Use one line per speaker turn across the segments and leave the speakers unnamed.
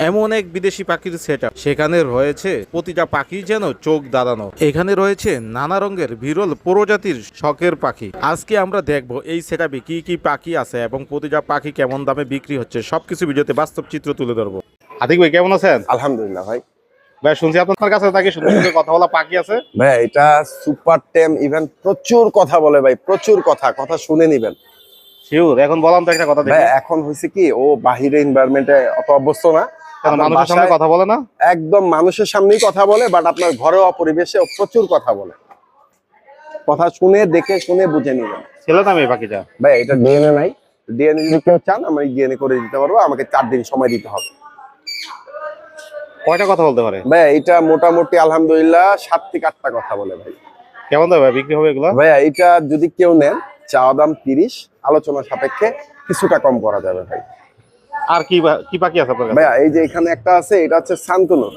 এমন এক বিদেশি পাখির সেটআপ, সেখানে রয়েছে প্রতিটা পাখি যেন চোখ দাঁড়ানো। এখানে রয়েছে নানা রঙের বিরল প্রজাতির শখের পাখি। আজকে আমরা দেখব এই সেটআপে কি কি পাখি আছে এবং প্রতিটা পাখি কেমন দামে বিক্রি হচ্ছে, সবকিছু ভিডিওতে বাস্তব চিত্র তুলে ধরবো। আতিক ভাই কেমন আছেন?
আলহামদুলিল্লাহ ভাই।
ভাই শুনছি আপনার কাছে নাকি সুন্দর সুন্দর কথা বলা পাখি আছে।
ভাই এটা সুপার টেম, ইভেন প্রচুর কথা বলে ভাই, প্রচুর কথা শুনে নিবেন।
শিওর? এখন বললাম তো একটা কথা
ভাই এখন হইছে কি, ও বাহিরে এনভায়রনমেন্টে অত অভ্যস্ত না,
মানুষের সামনে কথা বলে না,
একদম মানুষের সামনেই কথা বলে, বাট আপনার ঘরোয়া পরিবেশে ও প্রচুর কথা বলে। কথা শুনে দেখে শুনে বুঝে নিবেন।
ছেলে না মেয়ে পাখিটা?
ভাই এটা ডিএনএ নাই, ডিএনএ যদি কেউ চান আমি ডিএনএ করে দিতে পারবো, আমাকে 4 দিন সময় দিতে হবে।
কয়টা কথা বলতে পারে?
ভাই এটা মোটামুটি আলহামদুলিল্লাহ 7 থেকে 8টা কথা বলে ভাই।
কেমন দাম ভাই বিক্রি হবে এগুলো?
ভাইয়া এটা যদি কেউ নেন, চাওয়া দাম 30, আলোচনা সাপেক্ষে কিছুটা কম করা যাবে ভাই।
আর কি কি পাখি আছে আপনার কাছে?
ভাইয়া এই যে এখানে একটা আছে, এটা হচ্ছে সানকুনুর,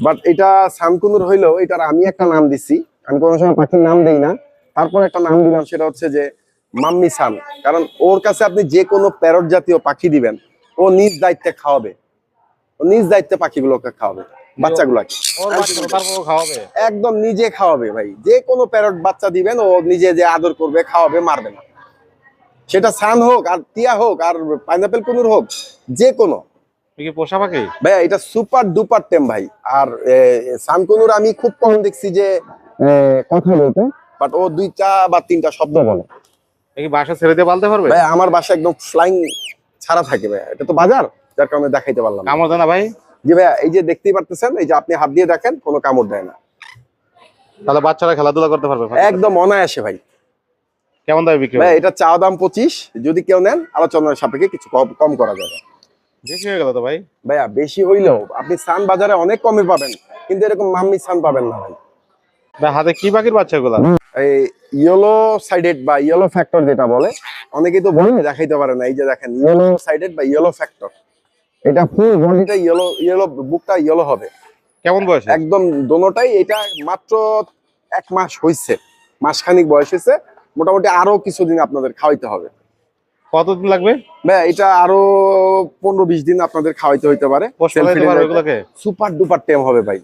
বাট এটা সানকুনুর হইলেও এটার আমি একটা নাম দিছি, আমি কোনো সময় পাখির নাম দেই না, তারপর একটা নাম দিলাম, সেটা হচ্ছে যে মাম্মি সান। কারণ ওর কাছে আপনি যে কোনো প্যারট জাতীয় পাখি দিবেন, ও নিজ দায়িত্বে খাওয়াবে, ও নিজ দায়িত্বে পাখিগুলোকে খাওয়াবে, বাচ্চাগুলোকে
খাওয়াবে,
একদম নিজে খাওয়াবে ভাই। যে কোনো প্যারট বাচ্চা দিবেন, ও নিজে যে আদর করবে, খাওয়াবে, মারবে না। সেটা সান হোক আর টিয়া হোক আর পাইনাপেল কুনুর হোক, যে কোনো।
পোষা পাখি
ভাইয়া এটা সুপার ডুপার টেম ভাই। আর সান কুনুর আমি খুব কম দেখছি যে কথা বলতে, বাট ও 2টা বা 3টা শব্দ বলে।
বাসা ছেড়ে দিয়ে পালতে পারবে?
ভাই আমার বাসা একদম ফ্লাইং ছাড়া থাকে ভাইয়া, এটা তো বাজার, যার কারণে দেখাইতে পারলাম।
কামড় দেয় না ভাই?
জি ভাইয়া, এই যে দেখতেই পারতেছেন, এই যে আপনি হাত দিয়ে দেখেন, কোনো কামড় দেয় না।
তাহলে বাচ্চারা খেলাধুলা করতে পারবে
একদম অনায়াসে ভাই।
কেমন দামে বিক্রি
ভাই
হবে?
এটা চাওয়া দাম 25, যদি কেউ নেন আলোচনার সাপেক্ষে কিছু কম করা যাবে।
বেশি হয়ে গেল তো ভাই।
ভাইয়া বেশি হইলেও আপনি সান বাজারে অনেক কমে পাবেন, কিন্তু এরকম মাম্মি সান পাবেন না ভাই।
হাতে কি পাখির বাচ্চা গুলা?
এই ইয়েলো সাইডেড বা ইয়েলো ফ্যাক্টর যেটা বলে, অনেকেই তো বলে দেখাইতে পারে না। এই যে দেখেন ইয়েলো সাইডেড বা ইয়েলো ফ্যাক্টর, এটা ফুল বডিটা ইয়েলো, ইয়েলো বুকটা ইয়েলো হবে।
কেমন বয়স?
একদম দোনোটাই। এটা মাত্র 1 মাস হইছে, মাসখানিক বয়স হয়েছে। মোটামুটি আরো কিছুদিন আপনাদের খাওয়াইতে হবে।
কতদিন লাগবে?
ভাই এটা আরো 15-20 দিন আপনাদের খাওয়াইতে হইতে পারে। সুপার ডুপার টেম হবে ভাই,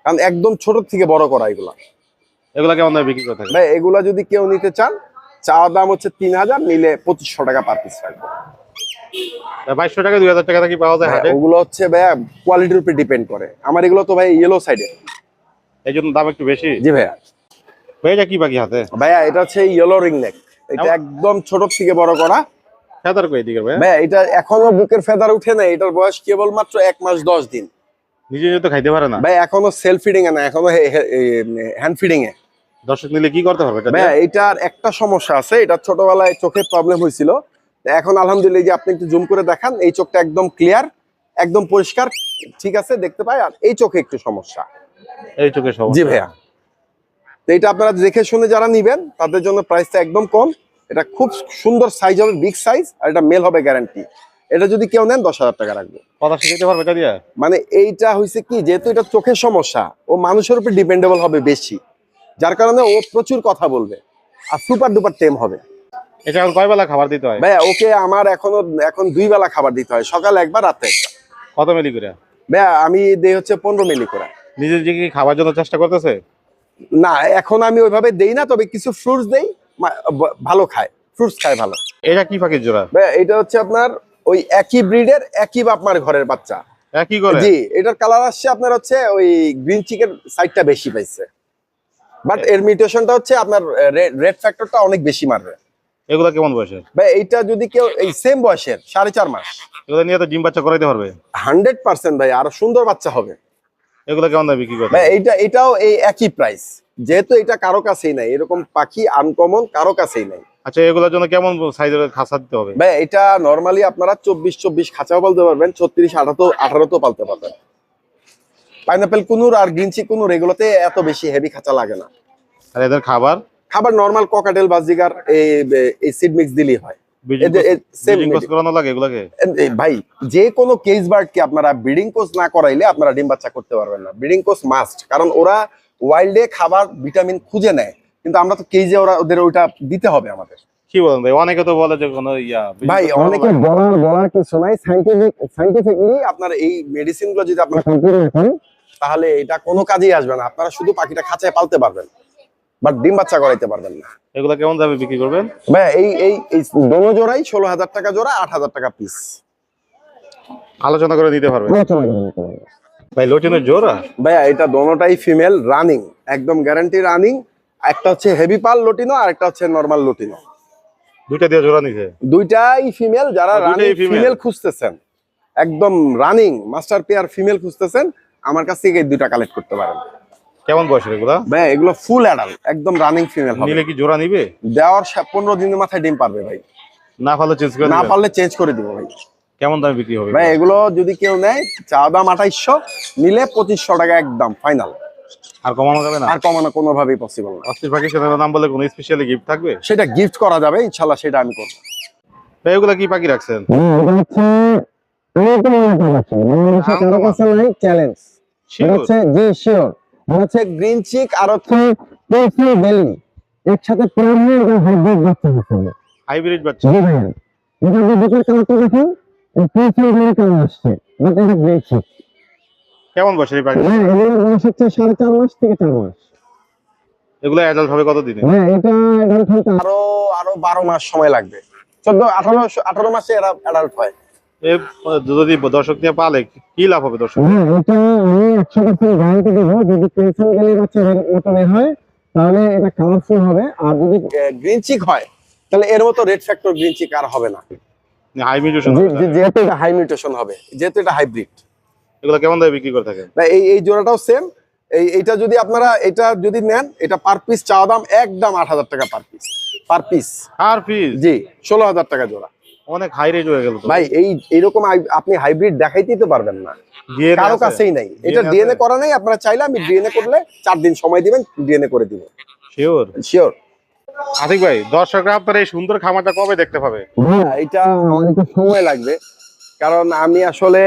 কারণ একদম ছোট থেকে বড় করা এগুলা।
এগুলা কেমন দামে বিক্রি করতে?
ভাই এগুলা যদি কেউ নিতে চান, চাওয়া দাম হচ্ছে 3000, নিলে 2500 টাকা পার পিস রাখবো।
2200 টাকা 2000 টাকা কি পাওয়া যায় হাটে?
ওগুলো হচ্ছে ভাইয়া কোয়ালিটির উপর ডিপেন্ড করে। আমার এগুলো তো ভাই ইয়েলো সাইডে,
এই জন্য দাম একটু বেশি।
জি ভাইয়া।
ভাই এটা কি পাখি হাতে?
ভাইয়া এটা হচ্ছে ইয়েলো রিংনেক, এটা একদম ছোট থেকে বড় করা।
ফেদার কই দিকে ভাই?
ভাইয়া এটা এখনো বুকের ফেদার উঠে না, এটার বয়স কেবল মাত্র 1 মাস 10 দিন।
নিজে নিজে তো খাইতে পারে না
ভাই, এখনো সেলফ ফিডিং এ না, এখনো হ্যান্ড ফিডিং এ।
দর্শক নিলে কি করতে হবে এটা?
ভাইয়া এটার একটা সমস্যা আছে, এটা ছোটবেলায় চোখে প্রবলেম হয়েছিল, এখন আলহামদুলিল্লাহ যে আপনি একটু জুম করে দেখান, এই চোখটা একদম ক্লিয়ার, একদম পরিষ্কার, ঠিক আছে, দেখতে পাই। আর এই চোখে একটু সমস্যা,
এই চোখে সমস্যা।
জি ভাইয়া। তো এটা আপনারা দেখে শুনে যারা নিবেন তাদের জন্য প্রাইসটা একদম কম। এটা খুব সুন্দর সাইজ হবে, বিগ সাইজ, আর এটা মেল হবে গ্যারান্টি। এটা যদি কেউ নেন 10,000 টাকা রাখবো।
কথা শিখাইতে পারবে এটা দিয়ে?
মানে এইটা হয়েছে কি, যেহেতু এটা চোখের সমস্যা, ও মানুষের উপর ডিপেন্ডেবল হবে বেশি, যার কারণে ও প্রচুর কথা বলবে আর সুপার ডুপার টেম হবে।
এটা এখন কয় বেলা খাবার দিতে হয়?
ভাইয়া ওকে আমার এখন 2 বেলা খাবার দিতে হয়, সকাল একবার, রাতে একবার।
কত মিলি করে?
ভাইয়া আমি দেই হচ্ছে 15 মিলি করে।
নিজে যে কি খাবার জন্য চেষ্টা করতেছে?
না এখন আমি ওইভাবে দেই না, তবে কিছু ফ্রুটস দেই, ভালো খায়, ফ্রুটস খায় ভালো।
এটা কি পাখির জোড়া?
ভাইয়া এটা হচ্ছে আপনার ওই একই ব্রিডের, একই বাপ মার ঘরের বাচ্চা।
একই করে?
জি, এটার কালার আসছে আপনার হচ্ছে ওই গ্রিন চিকের সাইডটা বেশি পাইছে, বাট এর মিউটেশনটা হচ্ছে আপনার রেড ফ্যাক্টরটা অনেক বেশি মারবে।
এগুলা কেমন বয়সের?
ভাই এইটা যদি কেউ এই সেম বয়সের 4.5 মাস,
এগুলা নিয়ে তো ডিম বাচ্চা করাইতে পারবে
100% ভাই, আরো সুন্দর বাচ্চা হবে।
এগুলা কেমন দামে বিক্রি করতে?
ভাই এটাও এই একই প্রাইস, যেহেতু এটা কারো কাছেই নাই, এরকম পাখি আনকমন কারো কাছেই নাই।
আচ্ছা এগুলোর জন্য কেমন সাইজের খাঁচা দিতে হবে?
ভাই এটা নরমালি আপনারা 24 খাঁচাও পালতে পারবেন, 36-18 পালতে পারবেন। পাইনাপেল কুনুর আর গ্রিনচি কুনুর এগুলোতে এত বেশি হেভি খাঁচা লাগে না।
আর এদের খাবার
নরমাল ককাটেল বাজিগার এই সিড মিক্স দিলেই হয়। ভাই যে কোনো কেজ বার্ড কে আপনারা ব্রিডিং কোর্স না করাইলে আপনারা ডিম বাচ্চা করতে পারবেন না। ব্রিডিং কোর্স মাস্ট, কারণ ওরা ওয়াইল্ডে খাবার ভিটামিন খুঁজে নেয়, কিন্তু আমরা তো কেজে ওদের ওইটা দিতে হবে আমাদের।
কি বলেন ভাই, অনেকে তো বলে যে কোনো
ভাই অনেকে বলার কিছু নাই, সাইন্টিফিকলি আপনার এই মেডিসিন গুলো যদি আপনারা কন্টিনিউ রাখেন তাহলে এটা কোনো কাজেই আসবে না। আপনারা শুধু পাখিটা খাঁচায় পালতে পারবেন, বাট ডিম বাচ্চা করাইতে পারবেন না।
এগুলা কেমন দামে বিক্রি করবেন
ভাই? এই দোনো জোড়াই 16,000 টাকা জোড়া, 8,000 টাকা পিস।
আলোচনা করে দিতে পারবেন ভাই? লটিনের জোড়া
ভাইয়া এটা দোনোটাই ফিমেল, রানিং, একদম গ্যারান্টি রানিং। একটা হচ্ছে হেভি পাল লটিনো আর একটা হচ্ছে নরমাল লটিনো।
দুইটা দিয়ে জোড়া নিছে?
দুইটাই ফিমেল। যারা রানিং ফিমেল খুঁজতেছেন, একদম রানিং মাস্টার পেয়ার ফিমেল খুঁজতেছেন, আমার কাছ থেকে এই দুইটা কালেক্ট করতে পারেন।
কেমন বয়সের এগুলা?
ভাই এগুলো ফুল অ্যাডাল্ট, একদম রানিং ফিমেল হবে।
নিলে কি জোড়া নিবে?
দেওয়ার 15 দিনের মাথায় ডিম পারবে ভাই।
না পারলে চেঞ্জ করে
না
দিবেন?
পারলে চেঞ্জ করে দিব ভাই।
কেমন দামে বিক্রি হবে
ভাই এগুলো যদি কেউ নেয়, চা দাম 2800, নিলে 2500 টাকা একদম ফাইনাল।
আর কমানো যাবে না?
আর কমানো কোনোভাবেই পসিবল না।
অস্থির পাখির সাথে নাম বলে কোনো স্পেশালি গিফট থাকবে?
সেটা গিফট করা যাবে ইনশাল্লাহ, সেটা আমি করব।
ভাই এগুলা কি পাখি রাখছেন?
গ্রিন চিক আর হচ্ছে বেলি একসাথে
হাইব্রিড বাচ্চা? কেমন বয়সের এই পাখি?
সাড়ে 4 মাস থেকে 4 মাস।
এগুলো অ্যাডাল্ট হবে কত দিনে?
আরো আরো 12 মাস সময় লাগবে। 14-18 মাসে এরা অ্যাডাল্ট হয়।
যদি দর্শক নিয়ে পালে কি লাভ হবে দর্শক?
এটা আমি 100% গ্যারান্টি দেব, যদি পেনশন গেলে বাচ্চা মতো বের হয় তাহলে এটা কালারফুল হবে। আর যদি গ্রিন চিক হয় তাহলে এর মতো রেড ফ্যাক্টর গ্রিন চিক আর হবে না।
High mutation?
যেহেতু এটা হাই মিউটেশন হবে, যেহেতু এটা হাইব্রিড।
এগুলো কেমন দামে বিক্রি করে থাকেন?
এই জোড়াটাও সেম। এইটা যদি আপনারা এটা যদি নেন, এটা পার পিস চাওয়া দাম একদম 8,000 টাকা per piece. Per piece?
Per piece?
জি, 16,000 টাকা জোড়া।
অনেক হাই রেট হয়ে গেল তো
ভাই। এইরকম আপনি হাইব্রিড দেখাইতেই তো পারবেন না, কারো কাছেই নাই। এটা ডিএনএ করা নাই। আপনারা চাইলে আমি ডিএনএ করলে 4 দিন সময় দিবেন, ডিএনএ করে দিব।
শিওর?
শিওর।
আতিক ভাই, দর্শকরা আপনার এই সুন্দর খামারটা কবে দেখতে পাবে?
এটা আমাদের একটু সময় লাগবে, কারণ আমি আসলে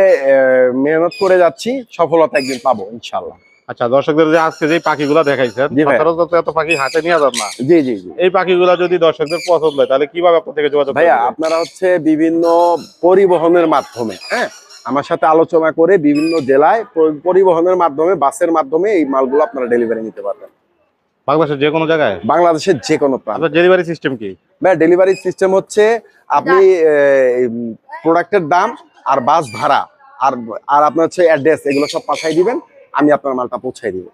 মেহনত করে যাচ্ছি, সফলতা একদিন পাবো ইনশাআল্লাহ।
আচ্ছা, দর্শকদের যে আজকে যে পাখিগুলা দেখাইছেন, সচরাচর তো এত পাখি হাতে নিয়ে যান না।
জি জি জি।
এই পাখিগুলা যদি দর্শকদের পছন্দ হয় তাহলে কিভাবে আপনার থেকে যোগাযোগ?
ভাইয়া আপনারা হচ্ছে বিভিন্ন পরিবহনের মাধ্যমে, হ্যাঁ, আমার সাথে আলোচনা করে বিভিন্ন জেলায় পরিবহনের মাধ্যমে, বাসের মাধ্যমে এই মালগুলো আপনারা ডেলিভারি নিতে পারবেন।
বাংলাদেশের যে কোনো জায়গায়?
বাংলাদেশের যে কোনো প্রান্ত।
আপনার ডেলিভারি সিস্টেম কি?
ভাই ডেলিভারি সিস্টেম হচ্ছে আপনি প্রোডাক্টের দাম আর বাস ভাড়া আর আপনার হচ্ছে অ্যাড্রেস, এগুলো সব পাঠাই দিবেন, আমি আপনার মালটা পৌঁছাই দিব।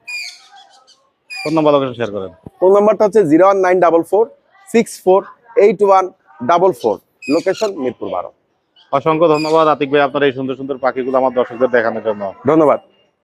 ফোন নাম্বার লোকেশন শেয়ার করেন।
ফোন নাম্বারটা হচ্ছে 01944648144, লোকেশন মিরপুর 12।
অসংখ্য ধন্যবাদ আতিক ভাই, আপনার এই সুন্দর সুন্দর পাখিগুলো আমার দর্শকদের দেখানোর জন্য।
ধন্যবাদ।